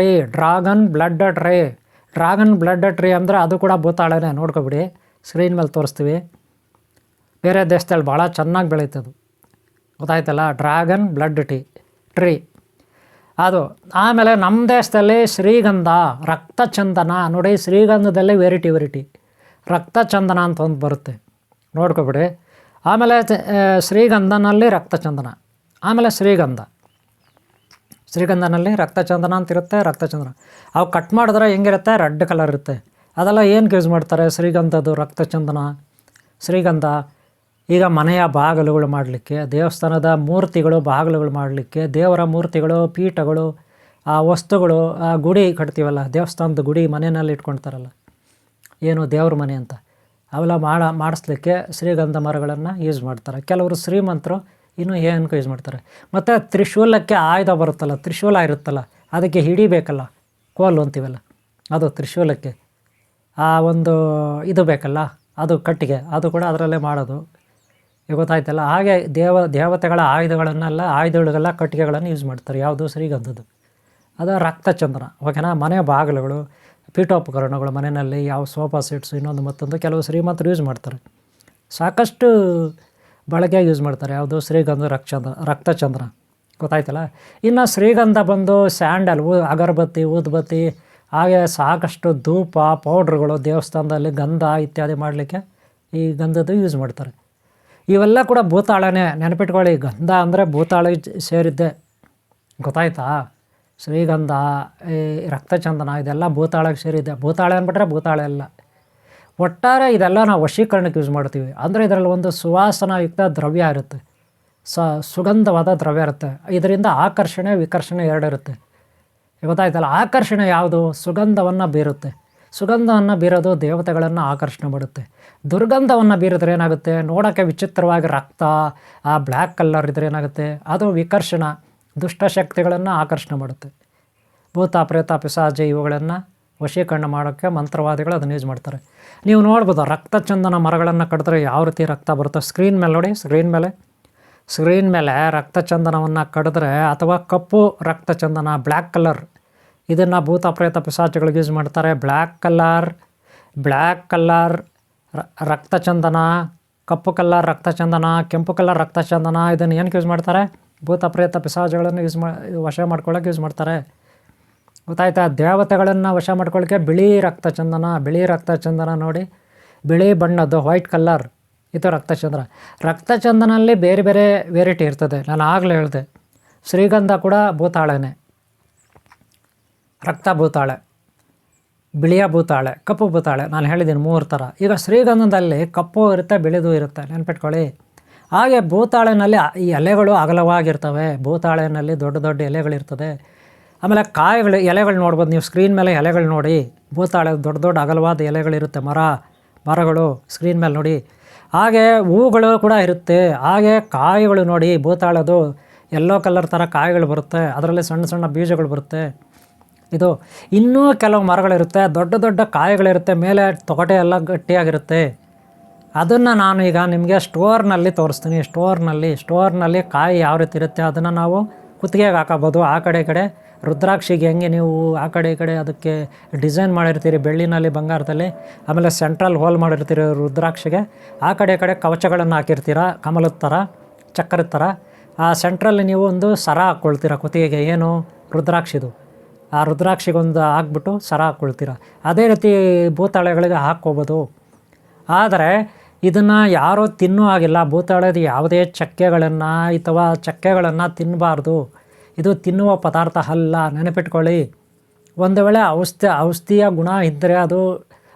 ಬ್ಲಡ್ ಟ್ರೀ ಅಂದರೆ ಅದು ಕೂಡ ಭೂತಾಳೆನೇ. ನೋಡ್ಕೊಬಿಡಿ, ಸ್ಕ್ರೀನ್ ಮೇಲೆ ತೋರಿಸ್ತೀವಿ. ಬೇರೆ ದೇಶದಲ್ಲಿ ಭಾಳ ಚೆನ್ನಾಗಿ ಬೆಳೀತದು, ಗೊತ್ತಾಯ್ತಲ್ಲ? ಡ್ರ್ಯಾಗನ್ ಬ್ಲಡ್ ಟ್ರೀ ಅದು. ಆಮೇಲೆ ನಮ್ಮ ದೇಶದಲ್ಲಿ ಶ್ರೀಗಂಧ, ರಕ್ತಚಂದನ. ನೋಡಿ, ಶ್ರೀಗಂಧದಲ್ಲಿ ವೆರೈಟಿ ರಕ್ತಚಂದನ ಅಂತ ಒಂದು ಬರುತ್ತೆ, ನೋಡ್ಕೊಬಿಡಿ. ಆಮೇಲೆ ಶ್ರೀಗಂಧನಲ್ಲಿ ರಕ್ತಚಂದನ, ಆಮೇಲೆ ಶ್ರೀಗಂಧನಲ್ಲಿ ರಕ್ತಚಂದನ ಅಂತಿರುತ್ತೆ. ಅವು ಕಟ್ ಮಾಡಿದ್ರೆ ಹೆಂಗಿರುತ್ತೆ, ರೆಡ್ ಕಲರ್ ಇರುತ್ತೆ. ಅದೆಲ್ಲ ಏನಕ್ಕೆ ಯೂಸ್ ಮಾಡ್ತಾರೆ? ಶ್ರೀಗಂಧದ್ದು, ಶ್ರೀಗಂಧ ಈಗ ಮನೆಯ ಬಾಗಿಲುಗಳು ಮಾಡಲಿಕ್ಕೆ, ದೇವಸ್ಥಾನದ ಮೂರ್ತಿಗಳು ಬಾಗಿಲುಗಳು ಮಾಡಲಿಕ್ಕೆ, ದೇವರ ಮೂರ್ತಿಗಳು, ಪೀಠಗಳು, ಆ ವಸ್ತುಗಳು, ಆ ಗುಡಿ ಕಟ್ತೀವಲ್ಲ, ದೇವಸ್ಥಾನದ ಗುಡಿ ಮನೆಯಲ್ಲಿ ಇಟ್ಕೊಳ್ತಾರಲ್ಲ, ಏನು ದೇವ್ರ ಮನೆ ಅಂತ, ಅವೆಲ್ಲ ಮಾಡಿಸ್ಲಿಕ್ಕೆ ಶ್ರೀಗಂಧ ಮರಗಳನ್ನು ಯೂಸ್ ಮಾಡ್ತಾರೆ. ಕೆಲವರು ಶ್ರೀಮಂತರು ಇನ್ನೂ ಏನಕ್ಕೂ ಯೂಸ್ ಮಾಡ್ತಾರೆ. ಮತ್ತು ತ್ರಿಶೂಲಕ್ಕೆ ಆಯುಧ ಬರುತ್ತಲ್ಲ, ತ್ರಿಶೂಲ ಇರುತ್ತಲ್ಲ, ಅದಕ್ಕೆ ಹಿಡಿಬೇಕಲ್ಲ, ಕೋಲು ಅಂತೀವಲ್ಲ, ಅದು ತ್ರಿಶೂಲಕ್ಕೆ ಆ ಒಂದು ಇದು ಬೇಕಲ್ಲ, ಅದು ಕಟ್ಟಿಗೆ, ಅದು ಕೂಡ ಅದರಲ್ಲೇ ಮಾಡೋದು. ಈಗ ಗೊತ್ತಾಯ್ತಲ್ಲ. ಹಾಗೆ ದೇವತೆಗಳ ಆಯುಧಗಳಿಗೆಲ್ಲ ಕಟ್ಟಿಗೆಗಳನ್ನು ಯೂಸ್ ಮಾಡ್ತಾರೆ. ಯಾವುದು? ಶ್ರೀಗಂಧದ್ದು. ಅದು ರಕ್ತಚಂದನ. ಓಕೆನಾ? ಮನೆ ಬಾಗಿಲುಗಳು, ಪೀಠೋಪಕರಣಗಳು ಮನೆಯಲ್ಲಿ, ಯಾವ ಸೋಫಾ ಸೆಟ್ಸು, ಇನ್ನೊಂದು ಮತ್ತೊಂದು ಕೆಲವು ಶ್ರೀಮಂತರು ಯೂಸ್ ಮಾಡ್ತಾರೆ. ಸಾಕಷ್ಟು ಬಳಕೆ ಯೂಸ್ ಮಾಡ್ತಾರೆ. ಯಾವುದು? ಶ್ರೀಗಂಧ, ರಕ್ತಚಂದನ. ಗೊತ್ತಾಯ್ತಲ್ಲ. ಇನ್ನು ಶ್ರೀಗಂಧ ಬಂದು ಸ್ಯಾಂಡಲ್, ಅಗರಬತ್ತಿ, ಊದುಬತ್ತಿ, ಹಾಗೆ ಸಾಕಷ್ಟು ಧೂಪ, ಪೌಡ್ರುಗಳು, ದೇವಸ್ಥಾನದಲ್ಲಿ ಗಂಧ ಇತ್ಯಾದಿ ಮಾಡಲಿಕ್ಕೆ ಈ ಗಂಧದ್ದು ಯೂಸ್ ಮಾಡ್ತಾರೆ. ಇವೆಲ್ಲ ಕೂಡ ಭೂತಾಳನೇ, ನೆನಪಿಟ್ಕೊಳ್ಳಿ. ಗಂಧ ಅಂದರೆ ಭೂತಾಳಿಗೆ ಸೇರಿದ್ದೆ. ಗೊತ್ತಾಯ್ತಾ? ಶ್ರೀಗಂಧ, ಈ ರಕ್ತಚಂದನ ಇದೆಲ್ಲ ಭೂತಾಳಕ್ಕೆ ಸೇರಿದ್ದೆ. ಭೂತಾಳೆ ಅಂದ್ಬಿಟ್ರೆ ಭೂತಾಳೆ ಎಲ್ಲ. ಒಟ್ಟಾರೆ ಇದೆಲ್ಲ ನಾವು ವಶೀಕರಣಕ್ಕೆ ಯೂಸ್ ಮಾಡ್ತೀವಿ. ಅಂದರೆ ಇದರಲ್ಲಿ ಒಂದು ಸುವಾಸನಾಯುಕ್ತ ದ್ರವ್ಯ ಇರುತ್ತೆ, ಸುಗಂಧವಾದ ದ್ರವ್ಯ ಇರುತ್ತೆ. ಇದರಿಂದ ಆಕರ್ಷಣೆ, ವಿಕರ್ಷಣೆ ಎರಡು ಇರುತ್ತೆ. ಗೊತ್ತಾಯ್ತಲ್ಲ. ಆಕರ್ಷಣೆ ಯಾವುದು? ಸುಗಂಧವನ್ನು ಬೀರುತ್ತೆ. ಸುಗಂಧವನ್ನು ಬೀರೋದು ದೇವತೆಗಳನ್ನು ಆಕರ್ಷಣೆ ಮಾಡುತ್ತೆ. ದುರ್ಗಂಧವನ್ನು ಬೀರಿದ್ರೆ ಏನಾಗುತ್ತೆ? ನೋಡೋಕ್ಕೆ ವಿಚಿತ್ರವಾಗಿ ರಕ್ತ, ಆ ಬ್ಲ್ಯಾಕ್ ಕಲರ್ ಇದ್ರೆ ಏನಾಗುತ್ತೆ? ಅದು ವಿಕರ್ಷಣ, ದುಷ್ಟಶಕ್ತಿಗಳನ್ನು ಆಕರ್ಷಣೆ ಮಾಡುತ್ತೆ. ಭೂತ, ಪ್ರೇತ, ಪಿಶಾಚಿ ಇವುಗಳನ್ನು ವಶೀಕರಣ ಮಾಡೋಕ್ಕೆ ಮಂತ್ರವಾದಿಗಳು ಅದನ್ನು ಯೂಸ್ ಮಾಡ್ತಾರೆ. ನೀವು ನೋಡ್ಬೋದು, ರಕ್ತಚಂದನ ಮರಗಳನ್ನು ಕಡಿದ್ರೆ ಯಾವ ರೀತಿ ರಕ್ತ ಬರುತ್ತೆ. ಸ್ಕ್ರೀನ್ ಮೇಲೆ ನೋಡಿ, ಸ್ಕ್ರೀನ್ ಮೇಲೆ ರಕ್ತಚಂದನವನ್ನು ಕಡಿದ್ರೆ, ಅಥವಾ ಕಪ್ಪು ರಕ್ತಚಂದನ, ಬ್ಲ್ಯಾಕ್ ಕಲರ್, ಇದನ್ನು ಭೂತ, ಪ್ರೇತ, ಪಿಶಾಚಿಗಳಿಗೆ ಯೂಸ್ ಮಾಡ್ತಾರೆ. ಬ್ಲ್ಯಾಕ್ ಕಲರ್ ರಕ್ತಚಂದನ, ಕಪ್ಪು ಕಲರ್ ರಕ್ತಚಂದನ, ಕೆಂಪು ಕಲರ್ ರಕ್ತಚಂದನ, ಇದನ್ನು ಏನಕ್ಕೆ ಯೂಸ್ ಮಾಡ್ತಾರೆ? ಭೂತ, ಪ್ರೇತ, ಪಿಶಾಚಿಗಳನ್ನು ವಶ ಮಾಡ್ಕೊಳ್ಳೋಕೆ ಯೂಸ್ ಮಾಡ್ತಾರೆ. ಗೊತ್ತಾಯ್ತಾ? ದೇವತೆಗಳನ್ನು ವಶ ಮಾಡ್ಕೊಳ್ಳೋಕ್ಕೆ ಬಿಳಿ ರಕ್ತಚಂದನ ನೋಡಿ, ಬಿಳಿ ಬಣ್ಣದ್ದು, ವೈಟ್ ಕಲರ್, ಇದು ರಕ್ತಚಂದನಲ್ಲಿ ಬೇರೆ ಬೇರೆ ವೆರೈಟಿ ಇರ್ತದೆ. ನಾನು ಆಗಲೇ ಹೇಳಿದೆ, ಶ್ರೀಗಂಧ ಕೂಡ ಭೂತಾಳೆನೇ. ರಕ್ತ ಭೂತಾಳೆ, ಬಿಳಿಯ ಭೂತಾಳೆ, ಕಪ್ಪು ಭೂತಾಳೆ, ನಾನು ಹೇಳಿದ್ದೀನಿ 3 ಥರ. ಈಗ ಶ್ರೀಗಂಧದಲ್ಲಿ ಕಪ್ಪು ಇರುತ್ತೆ, ಬಿಳಿದು ಇರುತ್ತೆ, ನೆನ್ಪಿಟ್ಕೊಳ್ಳಿ. ಹಾಗೆ ಭೂತಾಳೆನಲ್ಲಿ ಈ ಎಲೆಗಳು ಅಗಲವಾಗಿರ್ತವೆ. ಭೂತಾಳೆನಲ್ಲಿ ದೊಡ್ಡ ದೊಡ್ಡ ಎಲೆಗಳಿರ್ತದೆ. ಆಮೇಲೆ ಎಲೆಗಳು ನೋಡ್ಬೋದು ನೀವು ಸ್ಕ್ರೀನ್ ಮೇಲೆ. ಎಲೆಗಳು ನೋಡಿ, ಭೂತಾಳೆ ದೊಡ್ಡ ದೊಡ್ಡ ಅಗಲವಾದ ಎಲೆಗಳಿರುತ್ತೆ, ಮರಗಳು ಸ್ಕ್ರೀನ್ ಮೇಲೆ ನೋಡಿ. ಹಾಗೆ ಹೂಗಳು ಕೂಡ ಇರುತ್ತೆ. ಹಾಗೆ ಕಾಯಿಗಳು ನೋಡಿ, ಭೂತಾಳದು ಯೆಲ್ಲೋ ಕಲರ್ ಥರ ಕಾಯಿಗಳು ಬರುತ್ತೆ, ಅದರಲ್ಲಿ ಸಣ್ಣ ಸಣ್ಣ ಬೀಜಗಳು ಬರುತ್ತೆ. ಇದು ಇನ್ನೂ ಕೆಲವು ಮರಗಳಿರುತ್ತೆ, ದೊಡ್ಡ ದೊಡ್ಡ ಕಾಯಿಗಳಿರುತ್ತೆ, ಮೇಲೆ ತೊಗಟೆ ಎಲ್ಲ ಗಟ್ಟಿಯಾಗಿರುತ್ತೆ. ಅದನ್ನು ನಾನು ಈಗ ನಿಮಗೆ ಸ್ಟೋರ್ನಲ್ಲಿ ತೋರಿಸ್ತೀನಿ. ಸ್ಟೋರ್ನಲ್ಲಿ ಕಾಯಿ ಯಾವ ರೀತಿ ಇರುತ್ತೆ ಅದನ್ನು ನಾವು ಕುತ್ತಿಗೆಗೆ ಹಾಕೋಬೋದು. ಆ ಕಡೆ ಈ ಕಡೆ ರುದ್ರಾಕ್ಷಿಗೆ ಹೆಂಗೆ ನೀವು ಆ ಕಡೆ ಈ ಕಡೆ ಅದಕ್ಕೆ ಡಿಸೈನ್ ಮಾಡಿರ್ತೀರಿ, ಬೆಳ್ಳಿನಲ್ಲಿ, ಬಂಗಾರದಲ್ಲಿ, ಆಮೇಲೆ ಸೆಂಟ್ರಲ್ ಹೋಲ್ ಮಾಡಿರ್ತೀರಿ ರುದ್ರಾಕ್ಷಿಗೆ, ಆ ಕಡೆ ಈ ಕಡೆ ಕವಚಗಳನ್ನು ಹಾಕಿರ್ತೀರ, ಕಮಲದ ಥರ, ಚಕ್ರದ ಥರ. ಆ ಸೆಂಟ್ರಲ್ಲಿ ನೀವು ಒಂದು ಸರ ಹಾಕ್ಕೊಳ್ತೀರ ಕುತ್ತಿಗೆಗೆ, ಏನು? ರುದ್ರಾಕ್ಷಿದು. ಆ ರುದ್ರಾಕ್ಷಿಗೊಂದು ಹಾಕ್ಬಿಟ್ಟು ಸರ ಹಾಕ್ಕೊಳ್ತೀರ. ಅದೇ ರೀತಿ ಭೂತಾಳೆಗಳಿಗೆ ಹಾಕ್ಕೋಬೋದು. ಆದರೆ ಇದನ್ನು ಯಾರೂ ತಿನ್ನೋ ಹಾಗಿಲ್ಲ. ಭೂತಾಳೆದು ಯಾವುದೇ ಚಕ್ಕೆಗಳನ್ನು ತಿನ್ನಬಾರ್ದು. ಇದು ತಿನ್ನುವ ಪದಾರ್ಥ ಅಲ್ಲ, ನೆನಪಿಟ್ಕೊಳ್ಳಿ. ಒಂದು ವೇಳೆ ಔಷಧಿಯ ಗುಣ ಇದ್ದರೆ ಅದು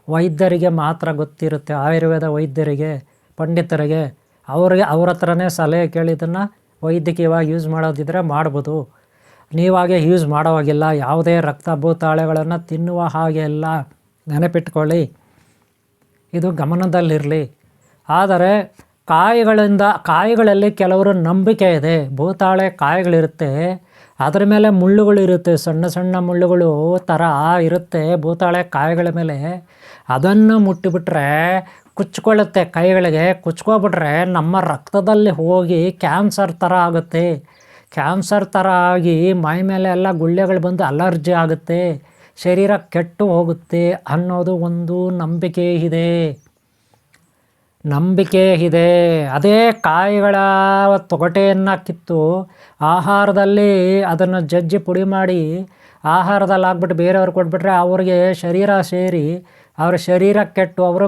ವೈದ್ಯರಿಗೆ ಮಾತ್ರ ಗೊತ್ತಿರುತ್ತೆ, ಆಯುರ್ವೇದ ವೈದ್ಯರಿಗೆ, ಪಂಡಿತರಿಗೆ. ಅವ್ರ ಹತ್ರನೇ ಸಲಹೆ ಕೇಳಿ ಇದನ್ನು ವೈದ್ಯಕೀಯವಾಗಿ ಯೂಸ್ ಮಾಡೋದಿದ್ರೆ ಮಾಡ್ಬೋದು. ನೀವಾಗೆ ಯೂಸ್ ಮಾಡೋವಾಗಿಲ್ಲ. ಯಾವುದೇ ರಕ್ತ ಭೂತಾಳೆಗಳನ್ನು ತಿನ್ನುವ ಹಾಗೆ ಇಲ್ಲ, ನೆನಪಿಟ್ಕೊಳ್ಳಿ. ಇದು ಗಮನದಲ್ಲಿರಲಿ. ಆದರೆ ಕಾಯಿಗಳಲ್ಲಿ ಕೆಲವರು ನಂಬಿಕೆ ಇದೆ. ಭೂತಾಳೆ ಕಾಯಿಗಳಿರುತ್ತೆ, ಅದರ ಮೇಲೆ ಮುಳ್ಳುಗಳಿರುತ್ತೆ, ಸಣ್ಣ ಸಣ್ಣ ಮುಳ್ಳುಗಳು ಥರ ಇರುತ್ತೆ ಭೂತಾಳೆ ಕಾಯಿಗಳ ಮೇಲೆ. ಅದನ್ನು ಮುಟ್ಟಿಬಿಟ್ರೆ ಕುಚ್ಕೊಳ್ಳುತ್ತೆ, ಕೈಗಳಿಗೆ ಕುಚ್ಕೊಬಿಟ್ರೆ ನಮ್ಮ ರಕ್ತದಲ್ಲಿ ಹೋಗಿ ಕ್ಯಾನ್ಸರ್ ಥರ ಆಗುತ್ತೆ. ಕ್ಯಾನ್ಸರ್ ಥರ ಆಗಿ ಮೈ ಮೇಲೆ ಎಲ್ಲ ಗುಳ್ಳೆಗಳು ಬಂದು ಅಲರ್ಜಿ ಆಗುತ್ತೆ, ಶರೀರ ಕೆಟ್ಟು ಹೋಗುತ್ತೆ ಅನ್ನೋದು ಒಂದು ನಂಬಿಕೆ ಇದೆ. ಅದೇ ಕಾಯಿಗಳ ತೊಗಟೆಯನ್ನು ಕಿತ್ತು ಆಹಾರದಲ್ಲಿ ಅದನ್ನು ಜಜ್ಜಿ ಪುಡಿ ಮಾಡಿ ಆಹಾರದಲ್ಲಿ ಹಾಕ್ಬಿಟ್ಟು ಬೇರೆಯವ್ರಿಗೆ ಕೊಟ್ಬಿಟ್ರೆ ಅವ್ರಿಗೆ ಶರೀರ ಸೇರಿ ಅವ್ರ ಶರೀರ ಕೆಟ್ಟು ಅವರು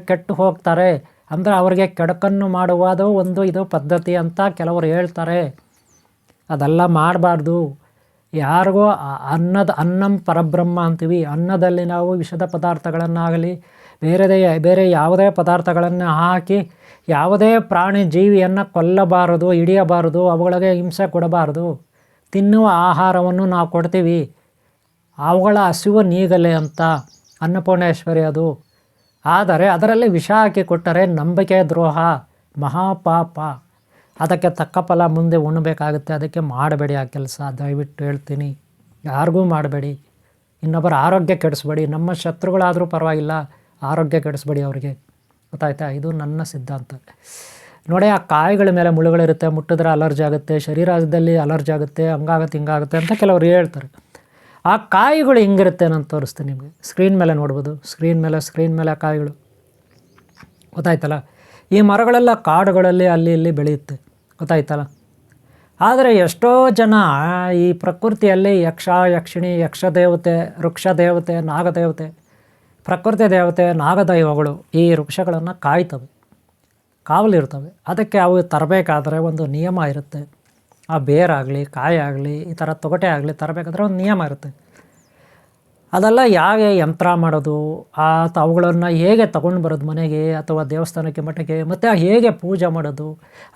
ಕೆಟ್ಟು ಹೋಗ್ತಾರೆ. ಅಂದರೆ ಅವ್ರಿಗೆ ಕೆಡಕನ್ನು ಮಾಡುವುದು ಒಂದು ಇದು ಪದ್ಧತಿ ಅಂತ ಕೆಲವರು ಹೇಳ್ತಾರೆ. ಅದೆಲ್ಲ ಮಾಡಬಾರ್ದು. ಯಾರಿಗೂ ಅನ್ನಂ ಪರಬ್ರಹ್ಮ ಅಂತೀವಿ. ಅನ್ನದಲ್ಲಿ ನಾವು ವಿಷದ ಪದಾರ್ಥಗಳನ್ನಾಗಲಿ ಬೇರೆ ಯಾವುದೇ ಪದಾರ್ಥಗಳನ್ನು ಹಾಕಿ ಯಾವುದೇ ಪ್ರಾಣಿ ಜೀವಿಯನ್ನು ಕೊಲ್ಲಬಾರದು, ಹಿಡಿಯಬಾರದು, ಅವುಗಳಿಗೆ ಹಿಂಸೆ ಕೊಡಬಾರದು. ತಿನ್ನುವ ಆಹಾರವನ್ನು ನಾವು ಕೊಡ್ತೀವಿ, ಅವುಗಳ ಹಸಿವು ನೀಗಲೆ ಅಂತ ಅನ್ನಪೂರ್ಣೇಶ್ವರಿ ಅದು. ಆದರೆ ಅದರಲ್ಲಿ ವಿಷ ಹಾಕಿ ಕೊಟ್ಟರೆ ನಂಬಿಕೆ ದ್ರೋಹ, ಮಹಾಪಾಪ. ಅದಕ್ಕೆ ತಕ್ಕ ಫಲ ಮುಂದೆ ಉಣ್ಣಬೇಕಾಗುತ್ತೆ. ಅದಕ್ಕೆ ಮಾಡಬೇಡಿ ಆ ಕೆಲಸ, ದಯವಿಟ್ಟು ಹೇಳ್ತೀನಿ. ಯಾರಿಗೂ ಮಾಡಬೇಡಿ. ಇನ್ನೊಬ್ಬರ ಆರೋಗ್ಯ ಕೆಡಿಸ್ಬೇಡಿ. ನಮ್ಮ ಶತ್ರುಗಳಾದರೂ ಪರವಾಗಿಲ್ಲ, ಆರೋಗ್ಯ ಕೆಡಿಸ್ಬೇಡಿ ಅವ್ರಿಗೆ. ಗೊತ್ತಾಯ್ತಾ? ಇದು ನನ್ನ ಸಿದ್ಧಾಂತ. ನೋಡಿ, ಆ ಕಾಯಿಗಳ ಮೇಲೆ ಮುಳ್ಳುಗಳಿರುತ್ತೆ, ಮುಟ್ಟಿದ್ರೆ ಅಲರ್ಜಿ ಆಗುತ್ತೆ, ಶರೀರದಲ್ಲಿ ಅಲರ್ಜಿ ಆಗುತ್ತೆ, ಹಂಗಾಗುತ್ತೆ ಹಿಂಗಾಗುತ್ತೆ ಅಂತ ಕೆಲವರು ಹೇಳ್ತಾರೆ. ಆ ಕಾಯಿಗಳು ಹೆಂಗಿರುತ್ತೆ ನಾನು ತೋರಿಸ್ತೀನಿ ನಿಮಗೆ. ಸ್ಕ್ರೀನ್ ಮೇಲೆ ನೋಡ್ಬೋದು, ಸ್ಕ್ರೀನ್ ಮೇಲೆ ಕಾಯಿಗಳು. ಗೊತ್ತಾಯ್ತಲ್ಲ? ಈ ಮರಗಳೆಲ್ಲ ಕಾಡುಗಳಲ್ಲಿ ಅಲ್ಲಿ ಇಲ್ಲಿ ಬೆಳೆಯುತ್ತೆ. ಗೊತ್ತಾಯ್ತಲ್ಲ? ಆದರೆ ಎಷ್ಟೋ ಜನ ಈ ಪ್ರಕೃತಿಯಲ್ಲಿ ಯಕ್ಷ, ಯಕ್ಷಿಣಿ, ಯಕ್ಷದೇವತೆ, ವೃಕ್ಷದೇವತೆ, ನಾಗದೇವತೆ, ಪ್ರಕೃತಿ ದೇವತೆ, ನಾಗದೈವಗಳು ಈ ವೃಕ್ಷಗಳನ್ನು ಕಾವಲಿರ್ತವೆ. ಅದಕ್ಕೆ ಅವು ತರಬೇಕಾದ್ರೆ ಒಂದು ನಿಯಮ ಇರುತ್ತೆ. ಆ ಬೇರಾಗಲಿ, ಕಾಯಿ ಆಗಲಿ, ಈ ಥರ ತೊಗಟೆ ಆಗಲಿ ತರಬೇಕಾದ್ರೆ ಒಂದು ನಿಯಮ ಇರುತ್ತೆ. ಅದೆಲ್ಲ ಹೇಗೆ ಯಂತ್ರ ಮಾಡೋದು, ಅವುಗಳನ್ನು ಹೇಗೆ ತಗೊಂಡು ಬರೋದು ಮನೆಗೆ ಅಥವಾ ದೇವಸ್ಥಾನಕ್ಕೆ, ಮಠಕ್ಕೆ, ಮತ್ತು ಹೇಗೆ ಪೂಜೆ ಮಾಡೋದು,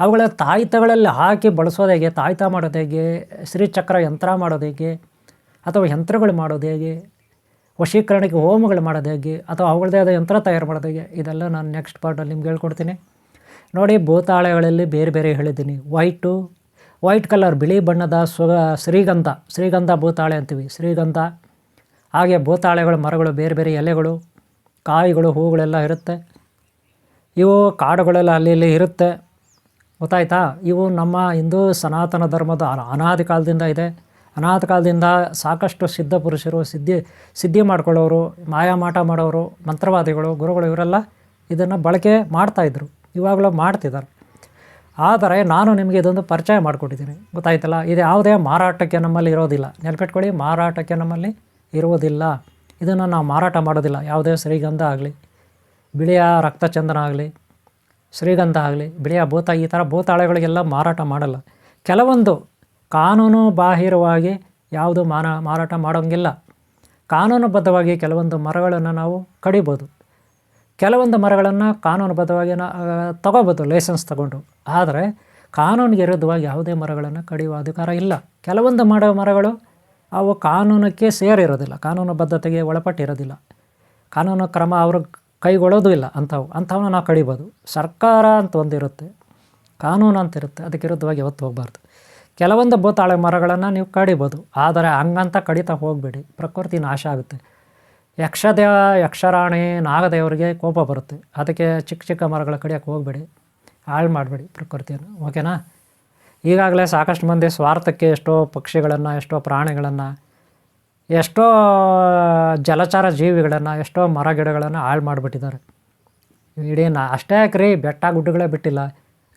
ಅವುಗಳ ತಾಯ್ತಗಳಲ್ಲಿ ಹಾಕಿ ಬಳಸೋದು ಹೇಗೆ, ತಾಯ್ತ ಮಾಡೋದು ಹೇಗೆ, ಶ್ರೀಚಕ್ರ ಯಂತ್ರ ಮಾಡೋದು ಹೇಗೆ, ಅಥವಾ ಯಂತ್ರಗಳು ಮಾಡೋದು ಹೇಗೆ, ವಶೀಕರಣಕ್ಕೆ ಹೋಮಗಳು ಮಾಡೋದು ಹೇಗೆ, ಅಥವಾ ಅವುಗಳದೇ ಆದ ಯಂತ್ರ ತಯಾರು ಮಾಡೋದು ಹೇಗೆ, ಇದೆಲ್ಲ ನಾನು ನೆಕ್ಸ್ಟ್ ಪಾರ್ಟಲ್ಲಿ ನಿಮ್ಗೆ ಹೇಳ್ಕೊಡ್ತೀನಿ. ನೋಡಿ, ಭೂತಾಳೆಗಳಲ್ಲಿ ಬೇರೆ ಬೇರೆ ಹೇಳಿದ್ದೀನಿ. ವೈಟ್ ಕಲರ್, ಬಿಳಿ ಬಣ್ಣದ ಶ್ರೀಗಂಧ ಭೂತಾಳೆ ಅಂತೀವಿ, ಶ್ರೀಗಂಧ. ಹಾಗೆ ಭೂತಾಳೆಗಳು ಮರಗಳು, ಬೇರೆ ಬೇರೆ ಎಲೆಗಳು, ಕಾಯಿಗಳು, ಹೂಗಳೆಲ್ಲ ಇರುತ್ತೆ. ಇವು ಕಾಡುಗಳೆಲ್ಲ ಅಲ್ಲಿ ಇಲ್ಲಿ ಇರುತ್ತೆ. ಗೊತ್ತಾಯ್ತಾ? ಇವು ನಮ್ಮ ಹಿಂದೂ ಸನಾತನ ಧರ್ಮದ ಅನಾದಿ ಕಾಲದಿಂದ ಇದೆ. ಅನಾದಿ ಕಾಲದಿಂದ ಸಾಕಷ್ಟು ಸಿದ್ಧ ಪುರುಷರು, ಸಿದ್ಧಿ ಮಾಡ್ಕೊಳ್ಳೋರು, ಮಾಯಾಮಾಟ ಮಾಡೋರು, ಮಂತ್ರವಾದಿಗಳು, ಗುರುಗಳು ಇವರೆಲ್ಲ ಇದನ್ನು ಬಳಕೆ ಮಾಡ್ತಾಯಿದ್ರು, ಇವಾಗಲೂ ಮಾಡ್ತಿದ್ದಾರೆ. ಆದರೆ ನಾನು ನಿಮಗೆ ಇದೊಂದು ಪರಿಚಯ ಮಾಡಿಕೊಟ್ಟಿದ್ದೀನಿ. ಗೊತ್ತಾಯ್ತಲ್ಲ? ಇದು ಯಾವುದೇ ಮಾರಾಟಕ್ಕೆ ನಮ್ಮಲ್ಲಿ ಇರೋದಿಲ್ಲ. ನೆನಪಿಟ್ಕೊಳ್ಳಿ, ಮಾರಾಟಕ್ಕೆ ನಮ್ಮಲ್ಲಿ ಇರುವುದಿಲ್ಲ. ಇದನ್ನು ನಾವು ಮಾರಾಟ ಮಾಡೋದಿಲ್ಲ. ಯಾವುದೇ ಶ್ರೀಗಂಧ ಆಗಲಿ, ಬಿಳಿಯ ರಕ್ತಚಂದನ ಆಗಲಿ, ಶ್ರೀಗಂಧ ಆಗಲಿ, ಬಿಳಿಯ ಈ ಥರ ಭೂತಾಳೆಗಳಿಗೆಲ್ಲ ಮಾರಾಟ ಮಾಡಲ್ಲ. ಕೆಲವೊಂದು ಕಾನೂನು ಬಾಹಿರವಾಗಿ ಯಾವುದು ಮಾರಾಟ ಮಾಡೋಂಗಿಲ್ಲ. ಕಾನೂನುಬದ್ಧವಾಗಿ ಕೆಲವೊಂದು ಮರಗಳನ್ನು ನಾವು ಕಡಿಬೋದು, ಕೆಲವೊಂದು ಮರಗಳನ್ನು ಕಾನೂನುಬದ್ಧವಾಗಿ ತಗೋಬೋದು, ಲೈಸೆನ್ಸ್ ತಗೊಂಡು. ಆದರೆ ಕಾನೂನಿಗೆ ವಿರುದ್ಧವಾಗಿ ಯಾವುದೇ ಮರಗಳನ್ನು ಕಡಿಯುವ ಅಧಿಕಾರ ಇಲ್ಲ. ಕೆಲವೊಂದು ಮರಗಳು ಅವು ಕಾನೂನಕ್ಕೆ ಸೇರಿರೋದಿಲ್ಲ, ಕಾನೂನು ಬದ್ಧತೆಗೆ ಒಳಪಟ್ಟಿರೋದಿಲ್ಲ, ಕಾನೂನು ಕ್ರಮ ಅವರು ಕೈಗೊಳ್ಳೋದು ಇಲ್ಲ. ಅಂಥವನ್ನ ನಾವು ಕಡಿಬೋದು. ಸರ್ಕಾರ ಅಂತ ಒಂದಿರುತ್ತೆ, ಕಾನೂನು ಅಂತಿರುತ್ತೆ, ಅದಕ್ಕೆ ವಿರುದ್ಧವಾಗಿ ಯಾವತ್ತು ಹೋಗಬಾರ್ದು. ಕೆಲವೊಂದು ಭೂತಾಳೆ ಮರಗಳನ್ನು ನೀವು ಕಡಿಬೋದು, ಆದರೆ ಹಂಗಂತ ಕಡಿತಾ ಹೋಗಬೇಡಿ, ಪ್ರಕೃತಿ ನಾಶ ಆಗುತ್ತೆ. ಯಕ್ಷರಾಣಿ, ನಾಗದೇವರಿಗೆ ಕೋಪ ಬರುತ್ತೆ. ಅದಕ್ಕೆ ಚಿಕ್ಕ ಮರಗಳ ಕಡಿಯೋಕ್ಕೆ ಹೋಗಬೇಡಿ, ಹಾಳು ಮಾಡಬೇಡಿ ಪ್ರಕೃತಿಯನ್ನು. ಓಕೆನಾ? ಈಗಾಗಲೇ ಸಾಕಷ್ಟು ಮಂದಿ ಸ್ವಾರ್ಥಕ್ಕೆ ಎಷ್ಟೋ ಪಕ್ಷಿಗಳನ್ನು, ಎಷ್ಟೋ ಪ್ರಾಣಿಗಳನ್ನು, ಎಷ್ಟೋ ಜಲಚರ ಜೀವಿಗಳನ್ನು, ಎಷ್ಟೋ ಮರ ಗಿಡಗಳನ್ನು ಹಾಳು ಮಾಡಿಬಿಟ್ಟಿದ್ದಾರೆ. ಇಡೀ ಅಷ್ಟೇ ಯಾಕ್ರಿ, ಬೆಟ್ಟ ಗುಡ್ಡಗಳೇ ಬಿಟ್ಟಿಲ್ಲ,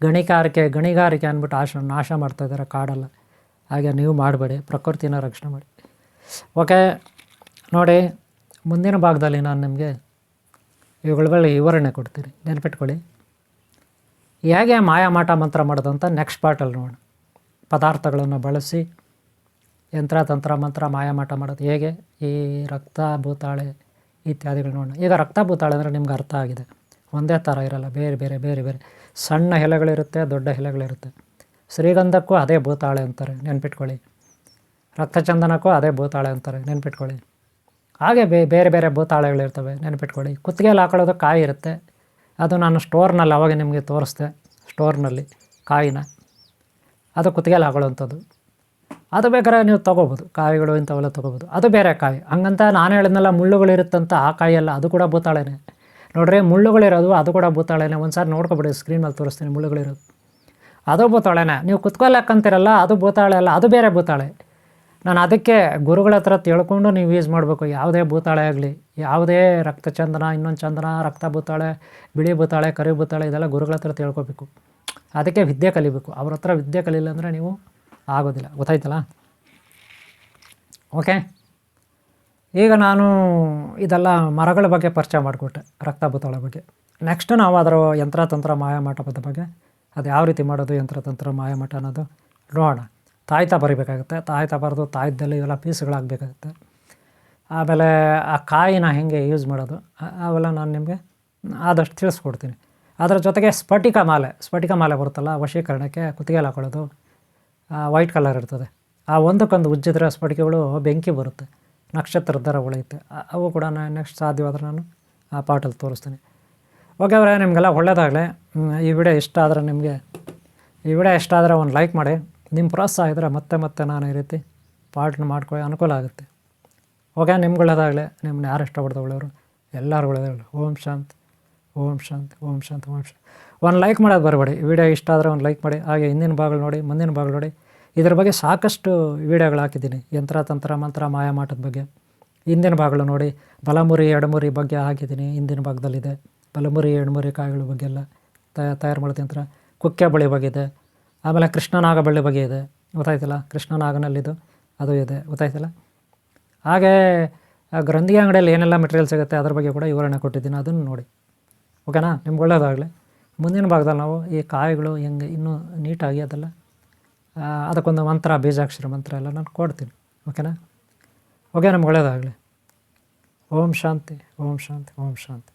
ಗಣಿಗಾರಿಕೆ ಅಂದ್ಬಿಟ್ಟು ನಾಶ ಮಾಡ್ತಾಯಿದ್ದಾರೆ ಕಾಡೆಲ್ಲ. ಹಾಗೆ ನೀವು ಮಾಡಬೇಡಿ, ಪ್ರಕೃತಿನ ರಕ್ಷಣೆ ಮಾಡಿ. ಓಕೆ, ನೋಡಿ, ಮುಂದಿನ ಭಾಗದಲ್ಲಿ ನಾನು ನಿಮಗೆ ಇವುಗಳ ಬಗ್ಗೆ ವಿವರಣೆ ಕೊಡ್ತೀನಿ. ನೆನಪಿಟ್ಕೊಳ್ಳಿ, ಹೇಗೆ ಮಾಯಾಮಾಟ ಮಂತ್ರ ಮಾಡೋದು ಅಂತ ನೆಕ್ಸ್ಟ್ ಪಾರ್ಟಲ್ಲಿ ನೋಡೋಣ. ಪದಾರ್ಥಗಳನ್ನು ಬಳಸಿ ಯಂತ್ರ ಮಂತ್ರ ಮಾಯಾಮಾಟ ಮಾಡೋದು ಹೇಗೆ, ಈ ರಕ್ತ ಭೂತಾಳೆ ಇತ್ಯಾದಿಗಳು ನೋಡೋಣ. ಈಗ ರಕ್ತ ಭೂತಾಳೆ ಅಂದರೆ ನಿಮ್ಗೆ ಅರ್ಥ ಆಗಿದೆ, ಒಂದೇ ಥರ ಇರಲ್ಲ, ಬೇರೆ ಬೇರೆ ಸಣ್ಣ ಎಲೆಗಳಿರುತ್ತೆ, ದೊಡ್ಡ ಎಲೆಗಳಿರುತ್ತೆ. ಶ್ರೀಗಂಧಕ್ಕೂ ಅದೇ ಭೂತಾಳೆ ಅಂತಾರೆ, ನೆನ್ಪಿಟ್ಕೊಳ್ಳಿ. ರಕ್ತಚಂದನಕ್ಕೂ ಅದೇ ಭೂತಾಳೆ ಅಂತಾರೆ, ನೆನ್ಪಿಟ್ಕೊಳ್ಳಿ. ಹಾಗೆ ಬೇರೆ ಬೇರೆ ಭೂತಾಳೆಗಳಿರ್ತವೆ, ನೆನ್ಪಿಟ್ಕೊಳ್ಳಿ. ಕುತ್ತಿಗೆಯಲ್ಲಿ ಹಾಕೊಳ್ಳೋದು ಕಾಯಿ ಇರುತ್ತೆ, ಅದು ನಾನು ಸ್ಟೋರ್ನಲ್ಲಿ ಅವಾಗ ನಿಮಗೆ ತೋರಿಸ್ದೆ. ಸ್ಟೋರ್ನಲ್ಲಿ ಕಾಯಿನ ಅದು ಕುತ್ತಿಗೆಯಲ್ಲಿ ಹಾಕೊಳ್ಳೋವಂಥದ್ದು, ಅದು ಬೇಕಾದ್ರೆ ನೀವು ತೊಗೋಬೋದು. ಕಾಯಿಗಳು ಇಂಥವೆಲ್ಲ ತೊಗೋಬೋದು, ಅದು ಬೇರೆ ಕಾಯಿ. ಹಂಗಂತ ನಾನು ಹೇಳಿದ್ನಲ್ಲ ಮುಳ್ಳುಗಳಿರುತ್ತಂತ, ಆ ಕಾಯಿಯಲ್ಲ, ಅದು ಕೂಡ ಭೂತಾಳೆನೇ. ನೋಡ್ರಿ, ಮುಳ್ಳುಗಳಿರೋದು ಅದು ಕೂಡ ಭೂತಾಳೆನೇ. ಒಂದು ಸಾರಿ ನೋಡ್ಕೊಬಿಡಿ, ಸ್ಕ್ರೀನ್ ಮೇಲೆ ತೋರಿಸ್ತೀನಿ ಮುಳ್ಳುಗಳಿರೋದು, ಅದು ಭೂತಾಳೆನೇ. ನೀವು ಕುತ್ಕೊಳ್ಳಿ ಹಾಕಂತೀರಲ್ಲ, ಅದು ಭೂತಾಳೆ ಅಲ್ಲ, ಅದು ಬೇರೆ ಭೂತಾಳೆ. ನಾನು ಅದಕ್ಕೆ ಗುರುಗಳ ಹತ್ರ ತಿಳ್ಕೊಂಡು ನೀವು ಯೂಸ್ ಮಾಡಬೇಕು. ಯಾವುದೇ ಭೂತಾಳೆ ಆಗಲಿ, ಯಾವುದೇ ರಕ್ತಚಂದನ, ಇನ್ನೊಂದು ಚಂದನ, ರಕ್ತ ಭೂತಾಳೆ, ಬಿಳಿ ಭೂತಾಳೆ, ಕರಿ ಭೂತಾಳೆ, ಇದೆಲ್ಲ ಗುರುಗಳ ಹತ್ರ ತಿಳ್ಕೊಬೇಕು. ಅದಕ್ಕೆ ವಿದ್ಯೆ ಕಲಿಬೇಕು. ಅವ್ರ ಹತ್ರ ವಿದ್ಯೆ ಕಲಿಲ್ಲ ಅಂದರೆ ನೀವು ಆಗೋದಿಲ್ಲ. ಗೊತ್ತಾಯ್ತಲ್ಲ? ಓಕೆ, ಈಗ ನಾನು ಇದೆಲ್ಲ ಮರಗಳ ಬಗ್ಗೆ ಪರಿಚಯ ಮಾಡಿಕೊಟ್ಟೆ, ರಕ್ತ ಭೂತಾಳೆ ಬಗ್ಗೆ. ನೆಕ್ಸ್ಟ್ ನಾವು ಅದರ ಯಂತ್ರತಂತ್ರ ಮಾಯಾಮಾಟದ ಬಗ್ಗೆ, ಅದು ಯಾವ ರೀತಿ ಮಾಡೋದು ಯಂತ್ರತಂತ್ರ ಮಾಯಾಮಾಟ ಅನ್ನೋದು ನೋಡೋಣ. ತಾಯ್ತ ಬರಿಬೇಕಾಗುತ್ತೆ, ತಾಯ್ತ ಬರೆದು ತಾಯ್ದಲ್ಲಿ ಇವೆಲ್ಲ ಪೀಸ್ಗಳಾಗಬೇಕಾಗುತ್ತೆ. ಆಮೇಲೆ ಆ ಕಾಯಿನ ಹೆಂಗೆ ಯೂಸ್ ಮಾಡೋದು ಅವೆಲ್ಲ ನಾನು ನಿಮಗೆ ಆದಷ್ಟು ತಿಳಿಸ್ಕೊಡ್ತೀನಿ. ಅದರ ಜೊತೆಗೆ ಸ್ಫಟಿಕ ಮಾಲೆ ಬರುತ್ತಲ್ಲ ವಶೀಕರಣಕ್ಕೆ ಕುತ್ತಿಗೆಯಲ್ಲಿ ಹಾಕೊಳ್ಳೋದು, ವೈಟ್ ಕಲರ್ ಇರ್ತದೆ. ಆ ಒಂದಕ್ಕೊಂದು ಉಜ್ಜಿದ್ರೆ ಸ್ಫಟಿಕಗಳು ಬೆಂಕಿ ಬರುತ್ತೆ, ನಕ್ಷತ್ರದ ಥರ ಉಳಿಯುತ್ತೆ. ಅವು ಕೂಡ ನಾನು ನೆಕ್ಸ್ಟ್ ಸಾಧ್ಯವಾದರೆ ನಾನು ಆ ಪಾಟಲ್ಲಿ ತೋರಿಸ್ತೀನಿ. ಓಕೆ ಅವರೇ, ನಿಮಗೆಲ್ಲ ಒಳ್ಳೆಯದಾಗಲಿ. ಈ ವಿಡಿಯೋ ಇಷ್ಟ ಆದರೆ ಒಂದು ಲೈಕ್ ಮಾಡಿ. ನಿಮ್ಮ ಪ್ರೋತ್ಸಾಹ ಇದ್ದರೆ ಮತ್ತೆ ನಾನು ಈ ರೀತಿ ಪಾಠನ ಮಾಡ್ಕೊಳ್ಳಿ ಅನುಕೂಲ ಆಗುತ್ತೆ. ಓಕೆ, ನಿಮ್ಗೆ ಒಳ್ಳೆಯದಾಗಲಿ. ನಿಮ್ಮನ್ನ ಯಾರು ಇಷ್ಟಪಡ್ತಾ ಒಳ್ಳೆಯವರು ಎಲ್ಲರೂ ಒಳ್ಳೆಯದಾಗಲಿ. ಓಂ ಶಾಂತಿ, ಓಂ ಶಾಂತಿ, ಓಂ ಶಾಂತಿ, ಓಂ ಶಾಂತಿ. ಒಂದು ಲೈಕ್ ಮಾಡೋದು ಬರಬೇಡಿ. ವಿಡಿಯೋ ಇಷ್ಟ ಆದರೆ ಒಂದು ಲೈಕ್ ಮಾಡಿ. ಹಾಗೆ ಹಿಂದಿನ ಭಾಗಗಳು ನೋಡಿ, ಮುಂದಿನ ಭಾಗಗಳು ನೋಡಿ. ಇದ್ರ ಬಗ್ಗೆ ಸಾಕಷ್ಟು ವಿಡಿಯೋಗಳು ಹಾಕಿದ್ದೀನಿ. ಯಂತ್ರ ತಂತ್ರ ಮಂತ್ರ ಮಾಯಾಮಾಟದ ಬಗ್ಗೆ ಹಿಂದಿನ ಭಾಗಗಳು ನೋಡಿ. ಬಲಮುರಿ ಎಡಮುರಿ ಬಗ್ಗೆ ಹಾಕಿದ್ದೀನಿ, ಹಿಂದಿನ ಭಾಗದಲ್ಲಿದೆ. ಬಲಮುರಿ ಎಡಮುರಿ ಕಾಯಿಗಳ ಬಗ್ಗೆ ಎಲ್ಲ ತಯಾರು ಮಾಡೋದು ಯಂತ್ರ. ಕುಕ್ಕೆ ಬಳಿ ಬಗ್ಗೆ ಇದೆ. ಆಮೇಲೆ ಕೃಷ್ಣನಾಗ ಬಳ್ಳಿ ಬಗ್ಗೆ ಇದೆ, ಗೊತ್ತಾಯ್ತಲ್ಲ. ಕೃಷ್ಣನಾಗನಲ್ಲಿದ್ದು ಅದು ಇದೆ, ಗೊತ್ತಾಯ್ತಲ್ಲ. ಹಾಗೇ ಗ್ರಂಥಿಗೆ ಅಂಗಡಿಯಲ್ಲಿ ಏನೆಲ್ಲ ಮೆಟೀರಿಯಲ್ ಸಿಗುತ್ತೆ ಅದ್ರ ಬಗ್ಗೆ ಕೂಡ ವಿವರಣೆ ಕೊಟ್ಟಿದ್ದೀನಿ, ಅದನ್ನು ನೋಡಿ. ಓಕೆನಾ, ನಿಮ್ಗೆ ಒಳ್ಳೆಯದಾಗಲಿ. ಮುಂದಿನ ಭಾಗದಲ್ಲಿ ನಾವು ಈ ಕಾಯಿಗಳು ಹೆಂಗೆ ಇನ್ನೂ ನೀಟಾಗಿ ಅದೆಲ್ಲ ಅದಕ್ಕೊಂದು ಮಂತ್ರ, ಬೀಜಾಕ್ಷರ ಮಂತ್ರ ಎಲ್ಲ ನಾನು ಕೊಡ್ತೀನಿ. ಓಕೆನಾ. ಓಕೆ, ನಮ್ಗೆ ಒಳ್ಳೆಯದಾಗಲಿ. ಓಂ ಶಾಂತಿ, ಓಂ ಶಾಂತಿ, ಓಂ ಶಾಂತಿ.